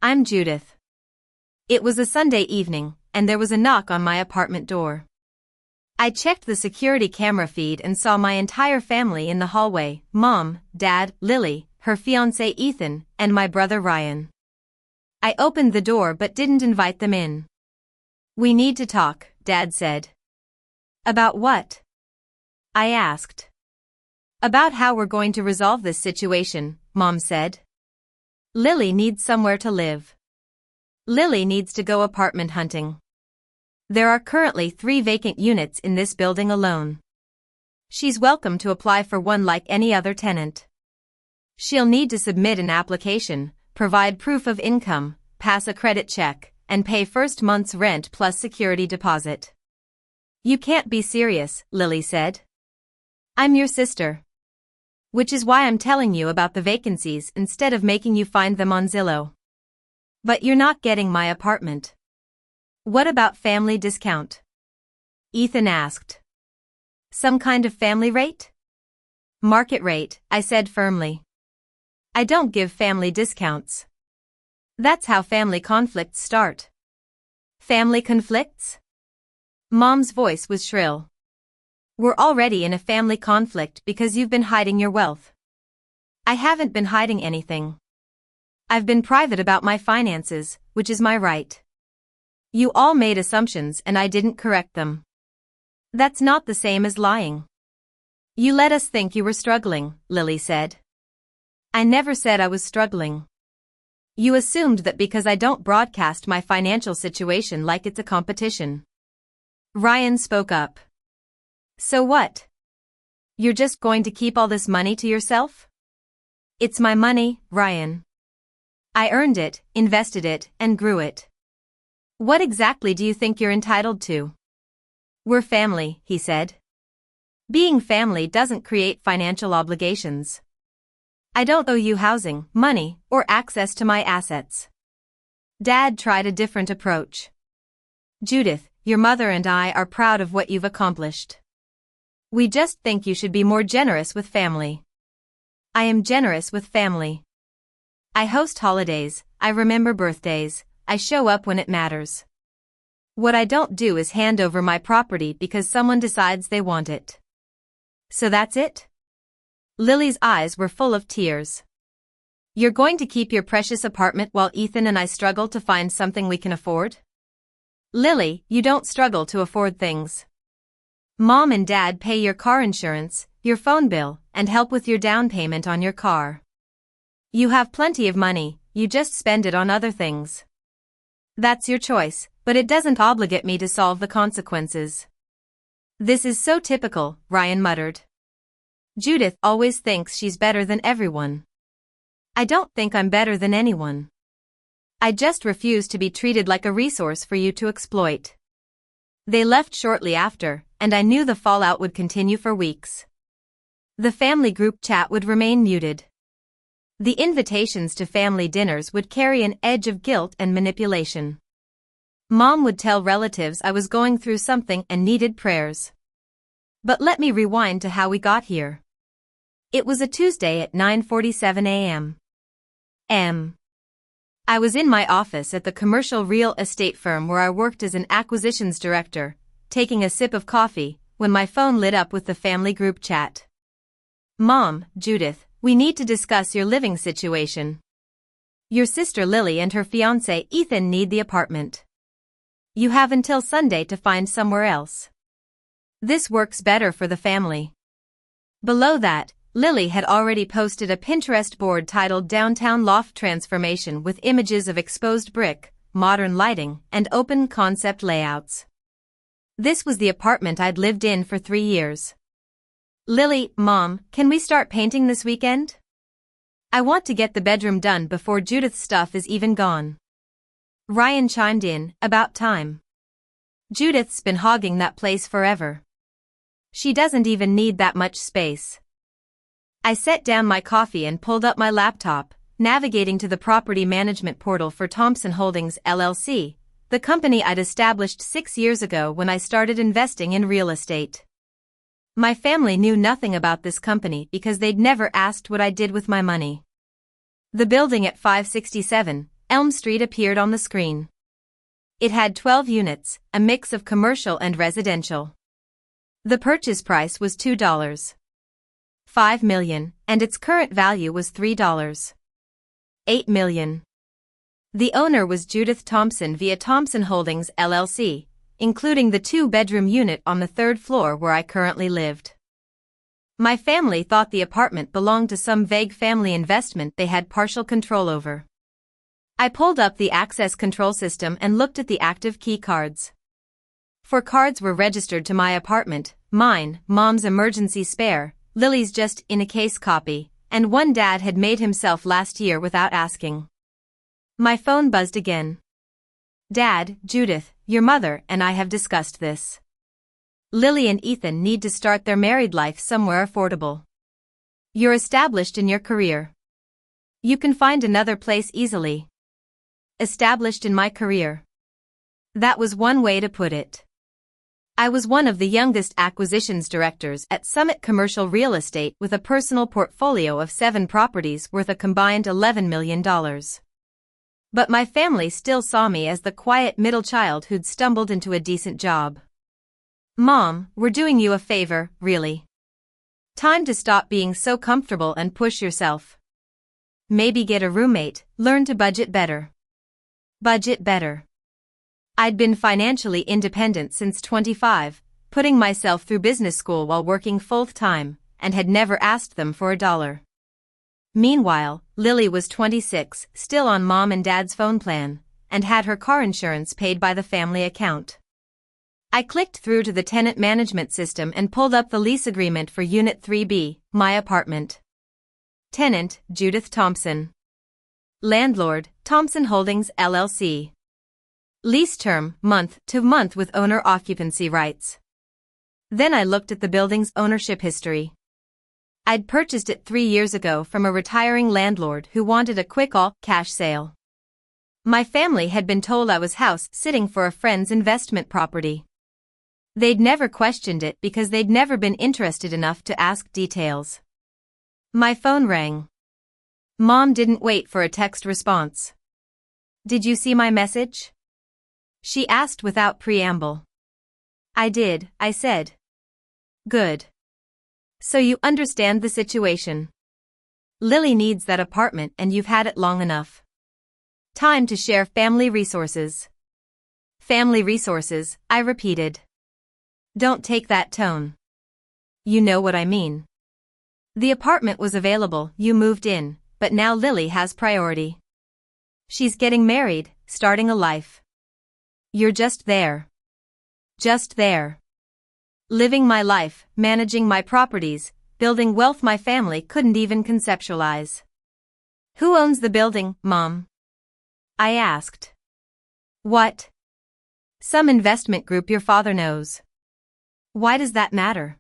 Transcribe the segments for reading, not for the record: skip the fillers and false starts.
I'm Judith. It was a Sunday evening, and there was a knock on my apartment door. I checked the security camera feed and saw my entire family in the hallway: Mom, Dad, Lily, her fiancé Ethan, and my brother Ryan. I opened the door but didn't invite them in. "We need to talk," Dad said. "About what?" I asked. "About how we're going to resolve this situation," Mom said. "Lily needs somewhere to live. Lily needs to go apartment hunting. There are currently 3 vacant units in this building alone. She's welcome to apply for one like any other tenant. She'll need to submit an application, provide proof of income, pass a credit check, and pay first month's rent plus security deposit." "You can't be serious," Lily said. "I'm your sister. Which is why I'm telling you about the vacancies instead of making you find them on Zillow. But you're not getting my apartment." "What about family discount?" Ethan asked. "Some kind of family rate?" "Market rate," I said firmly. "I don't give family discounts. That's how family conflicts start." "Family conflicts?" Mom's voice was shrill. "We're already in a family conflict because you've been hiding your wealth." "I haven't been hiding anything. I've been private about my finances, which is my right. You all made assumptions and I didn't correct them. That's not the same as lying." "You let us think you were struggling," Lily said. "I never said I was struggling. You assumed that because I don't broadcast my financial situation like it's a competition." Ryan spoke up. "So what? You're just going to keep all this money to yourself?" "It's my money, Ryan. I earned it, invested it, and grew it. What exactly do you think you're entitled to?" "We're family," he said. "Being family doesn't create financial obligations. I don't owe you housing, money, or access to my assets." Dad tried a different approach. "Judith, your mother and I are proud of what you've accomplished. We just think you should be more generous with family." "I am generous with family. I host holidays, I remember birthdays, I show up when it matters. What I don't do is hand over my property because someone decides they want it." "So that's it?" Lily's eyes were full of tears. "You're going to keep your precious apartment while Ethan and I struggle to find something we can afford?" "Lily, you don't struggle to afford things. Mom and Dad pay your car insurance, your phone bill, and help with your down payment on your car. You have plenty of money, you just spend it on other things. That's your choice, but it doesn't obligate me to solve the consequences." "This is so typical," Ryan muttered. "Judith always thinks she's better than everyone. I don't think I'm better than anyone. I just refuse to be treated like a resource for you to exploit." They left shortly after, and I knew the fallout would continue for weeks. The family group chat would remain muted. The invitations to family dinners would carry an edge of guilt and manipulation. Mom would tell relatives I was going through something and needed prayers. But let me rewind to how we got here. It was a Tuesday at 9:47 a.m. I was in my office at the commercial real estate firm where I worked as an acquisitions director, taking a sip of coffee, when my phone lit up with the family group chat. "Mom, Judith, we need to discuss your living situation. Your sister Lily and her fiancé Ethan need the apartment. You have until Sunday to find somewhere else. This works better for the family." Below that, Lily had already posted a Pinterest board titled "Downtown Loft Transformation" with images of exposed brick, modern lighting, and open concept layouts. This was the apartment I'd lived in for 3 years. "Lily, Mom, can we start painting this weekend? I want to get the bedroom done before Judith's stuff is even gone." Ryan chimed in, "About time. Judith's been hogging that place forever. She doesn't even need that much space." I set down my coffee and pulled up my laptop, navigating to the property management portal for Thompson Holdings LLC, the company I'd established 6 years ago when I started investing in real estate. My family knew nothing about this company because they'd never asked what I did with my money. The building at 567, Elm Street appeared on the screen. It had 12 units, a mix of commercial and residential. The purchase price was $2.5 million, and its current value was $3.8 million. The owner was Judith Thompson via Thompson Holdings LLC, including the two-bedroom unit on the third floor where I currently lived. My family thought the apartment belonged to some vague family investment they had partial control over. I pulled up the access control system and looked at the active key cards. 4 cards were registered to my apartment, mine, Mom's emergency spare, Lily's just in a case copy, and 1 Dad had made himself last year without asking. My phone buzzed again. Dad, Judith, your mother and I have discussed this. Lily and Ethan need to start their married life somewhere affordable. You're established in your career. You can find another place easily. Established in my career. That was one way to put it. I was one of the youngest acquisitions directors at Summit Commercial Real Estate with a personal portfolio of 7 properties worth a combined $11 million. But my family still saw me as the quiet middle child who'd stumbled into a decent job. Mom, we're doing you a favor, really. Time to stop being so comfortable and push yourself. Maybe get a roommate, learn to budget better. Budget better. I'd been financially independent since 25, putting myself through business school while working full-time, and had never asked them for $1. Meanwhile, Lily was 26, still on Mom and Dad's phone plan, and had her car insurance paid by the family account. I clicked through to the tenant management system and pulled up the lease agreement for Unit 3B, my apartment. Tenant, Judith Thompson. Landlord, Thompson Holdings LLC. Lease term, month to month with owner occupancy rights. Then I looked at the building's ownership history. I'd purchased it 3 years ago from a retiring landlord who wanted a quick all-cash sale. My family had been told I was house sitting for a friend's investment property. They'd never questioned it because they'd never been interested enough to ask details. My phone rang. Mom didn't wait for a text response. Did you see my message? She asked without preamble. I did, I said. Good. So you understand the situation. Lily needs that apartment and you've had it long enough. Time to share family resources. Family resources, I repeated. Don't take that tone. You know what I mean. The apartment was available, you moved in, but now Lily has priority. She's getting married, starting a life. You're just there. Just there. Living my life, managing my properties, building wealth my family couldn't even conceptualize. Who owns the building, Mom? I asked. What? Some investment group your father knows. Why does that matter?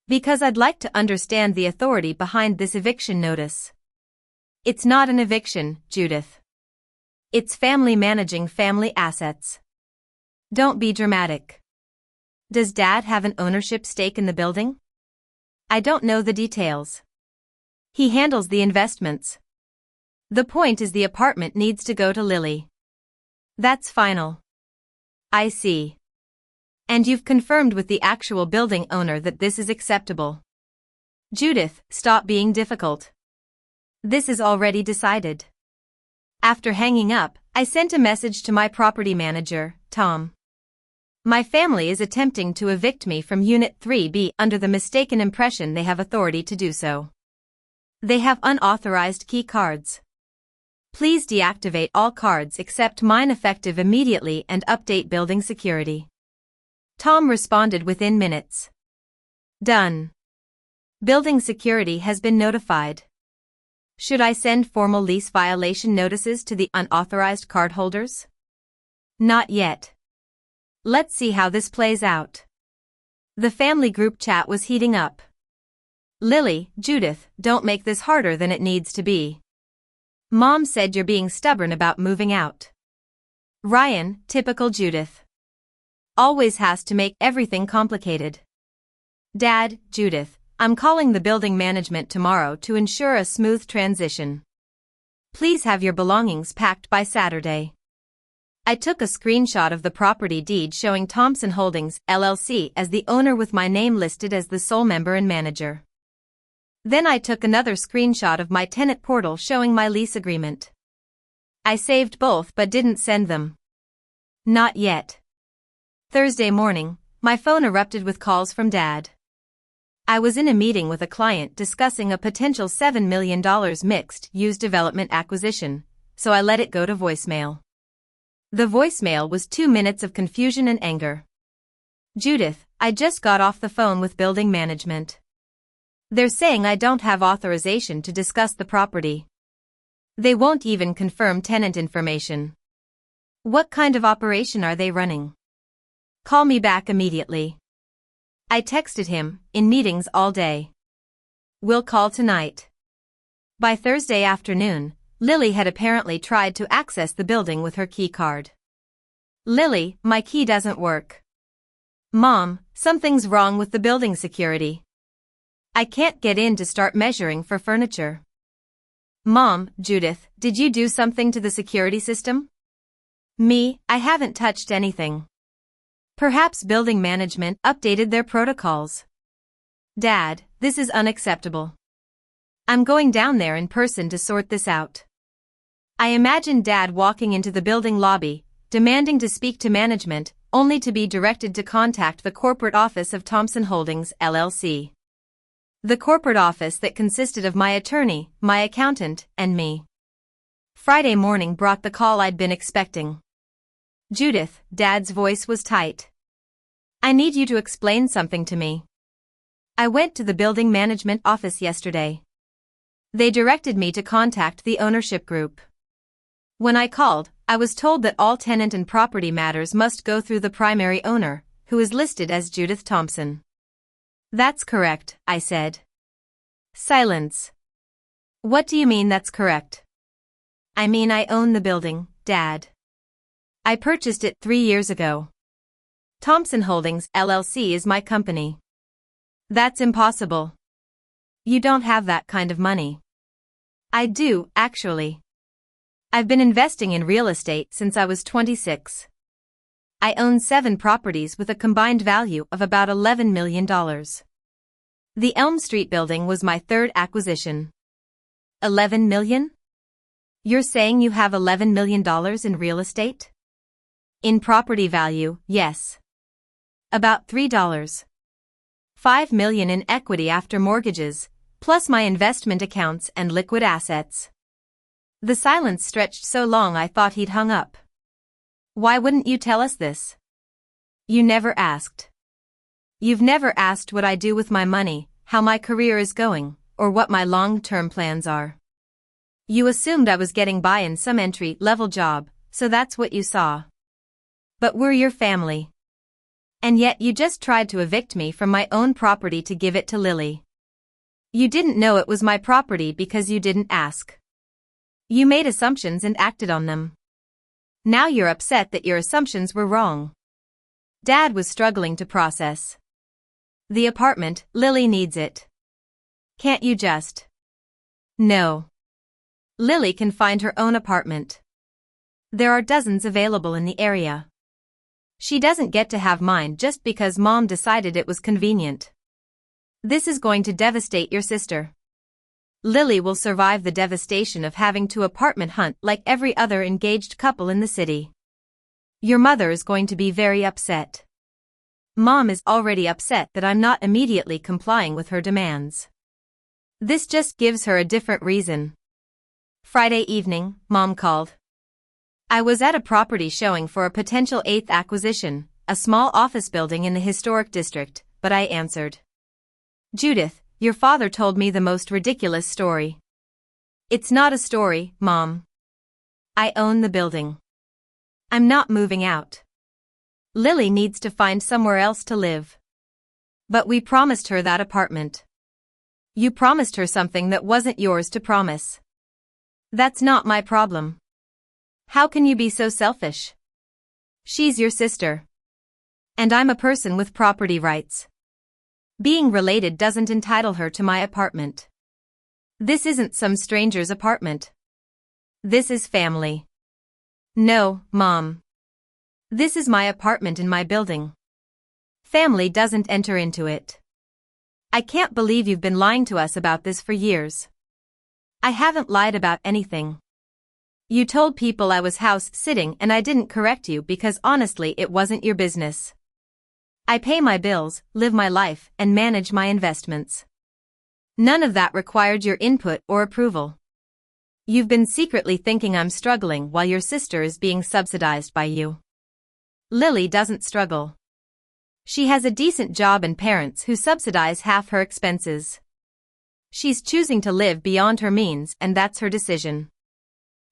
Because I'd like to understand the authority behind this eviction notice. It's not an eviction, Judith. It's family managing family assets. Don't be dramatic. Does Dad have an ownership stake in the building? I don't know the details. He handles the investments. The point is the apartment needs to go to Lily. That's final. I see. And you've confirmed with the actual building owner that this is acceptable. Judith, stop being difficult. This is already decided. After hanging up, I sent a message to my property manager, Tom. My family is attempting to evict me from Unit 3B under the mistaken impression they have authority to do so. They have unauthorized key cards. Please deactivate all cards except mine effective immediately and update building security. Tom responded within minutes. Done. Building security has been notified. Should I send formal lease violation notices to the unauthorized cardholders? Not yet. Let's see how this plays out. The family group chat was heating up. Lily, Judith, don't make this harder than it needs to be. Mom said you're being stubborn about moving out. Ryan, typical Judith. Always has to make everything complicated. Dad, Judith, I'm calling the building management tomorrow to ensure a smooth transition. Please have your belongings packed by Saturday. I took a screenshot of the property deed showing Thompson Holdings, LLC as the owner with my name listed as the sole member and manager. Then I took another screenshot of my tenant portal showing my lease agreement. I saved both but didn't send them. Not yet. Thursday morning, my phone erupted with calls from Dad. I was in a meeting with a client discussing a potential $7 million mixed-use development acquisition, so I let it go to voicemail. The voicemail was 2 minutes of confusion and anger. Judith, I just got off the phone with building management. They're saying I don't have authorization to discuss the property. They won't even confirm tenant information. What kind of operation are they running? Call me back immediately. I texted him, in meetings all day. We'll call tonight. By Thursday afternoon, Lily had apparently tried to access the building with her key card. Lily, my key doesn't work. Mom, something's wrong with the building security. I can't get in to start measuring for furniture. Mom, Judith, did you do something to the security system? Me, I haven't touched anything. Perhaps building management updated their protocols. Dad, this is unacceptable. I'm going down there in person to sort this out. I imagine Dad walking into the building lobby, demanding to speak to management, only to be directed to contact the corporate office of Thompson Holdings, LLC. The corporate office that consisted of my attorney, my accountant, and me. Friday morning brought the call I'd been expecting. Judith, Dad's voice was tight. I need you to explain something to me. I went to the building management office yesterday. They directed me to contact the ownership group. When I called, I was told that all tenant and property matters must go through the primary owner, who is listed as Judith Thompson. That's correct, I said. Silence. What do you mean that's correct? I mean I own the building, Dad. I purchased it 3 years ago. Thompson Holdings, LLC is my company. That's impossible. You don't have that kind of money. I do, actually. I've been investing in real estate since I was 26. I own 7 properties with a combined value of about $11 million. The Elm Street building was my 3rd acquisition. 11 million? You're saying you have $11 million in real estate? In property value, yes. About $3. 5 million in equity after mortgages, plus my investment accounts and liquid assets. The silence stretched so long I thought he'd hung up. Why wouldn't you tell us this? You never asked. You've never asked what I do with my money, how my career is going, or what my long-term plans are. You assumed I was getting by in some entry-level job, so that's what you saw. But we're your family. And yet you just tried to evict me from my own property to give it to Lily. You didn't know it was my property because you didn't ask. You made assumptions and acted on them. Now you're upset that your assumptions were wrong. Dad was struggling to process. The apartment, Lily needs it. Can't you just? No. Lily can find her own apartment. There are dozens available in the area. She doesn't get to have mine just because Mom decided it was convenient. This is going to devastate your sister. Lily will survive the devastation of having to apartment hunt like every other engaged couple in the city. Your mother is going to be very upset. Mom is already upset that I'm not immediately complying with her demands. This just gives her a different reason. Friday evening, Mom called. I was at a property showing for a potential 8th acquisition, a small office building in the historic district, but I answered. Judith, your father told me the most ridiculous story. It's not a story, Mom. I own the building. I'm not moving out. Lily needs to find somewhere else to live. But we promised her that apartment. You promised her something that wasn't yours to promise. That's not my problem. How can you be so selfish? She's your sister. And I'm a person with property rights. Being related doesn't entitle her to my apartment. This isn't some stranger's apartment. This is family. No, Mom. This is my apartment in my building. Family doesn't enter into it. I can't believe you've been lying to us about this for years. I haven't lied about anything. You told people I was house sitting and I didn't correct you because honestly it wasn't your business. I pay my bills, live my life, and manage my investments. None of that required your input or approval. You've been secretly thinking I'm struggling while your sister is being subsidized by you. Lily doesn't struggle. She has a decent job and parents who subsidize half her expenses. She's choosing to live beyond her means and that's her decision.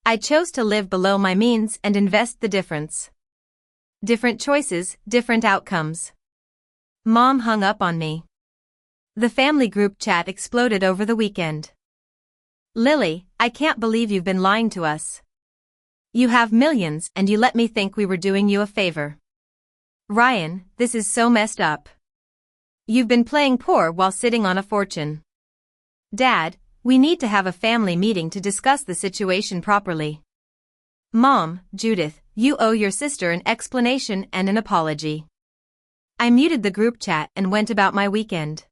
I chose to live below my means and invest the difference. Different choices, different outcomes. Mom hung up on me. The family group chat exploded over the weekend. Lily, I can't believe you've been lying to us. You have millions and you let me think we were doing you a favor. Ryan, this is so messed up. You've been playing poor while sitting on a fortune. Dad, we need to have a family meeting to discuss the situation properly. Mom, Judith, you owe your sister an explanation and an apology. I muted the group chat and went about my weekend.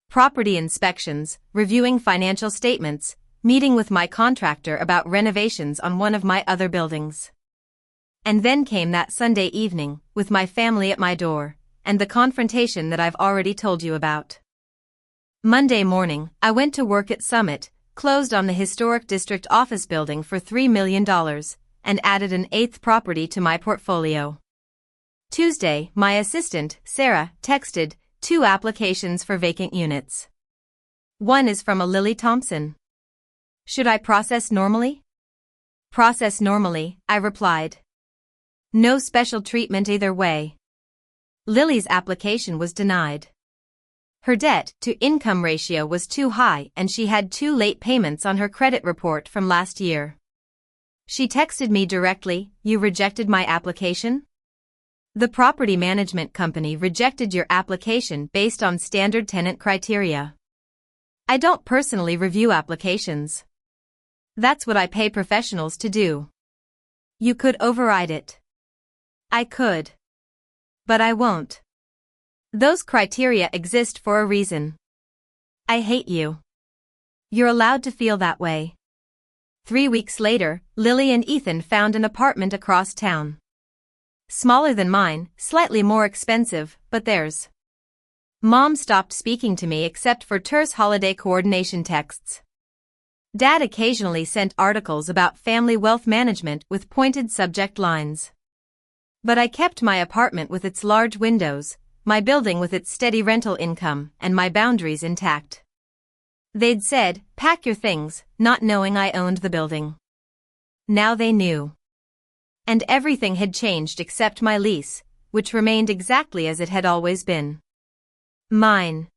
Property inspections, reviewing financial statements, meeting with my contractor about renovations on one of my other buildings. And then came that Sunday evening, with my family at my door, and the confrontation that I've already told you about. Monday morning, I went to work at Summit, closed on the historic district office building for $3 million, and added an 8th property to my portfolio. Tuesday, my assistant, Sarah, texted 2 applications for vacant units. One is from a Lily Thompson. Should I process normally? Process normally, I replied. No special treatment either way. Lily's application was denied. Her debt-to-income ratio was too high and she had 2 late payments on her credit report from last year. She texted me directly, "You rejected my application? The property management company rejected your application based on standard tenant criteria. I don't personally review applications. That's what I pay professionals to do. You could override it." I could. But I won't. Those criteria exist for a reason. I hate you. You're allowed to feel that way. 3 weeks later, Lily and Ethan found an apartment across town. Smaller than mine, slightly more expensive, but theirs. Mom stopped speaking to me except for terse holiday coordination texts. Dad occasionally sent articles about family wealth management with pointed subject lines. But I kept my apartment with its large windows, my building with its steady rental income, and my boundaries intact. They'd said, "Pack your things," not knowing I owned the building. Now they knew. And everything had changed except my lease, which remained exactly as it had always been. Mine.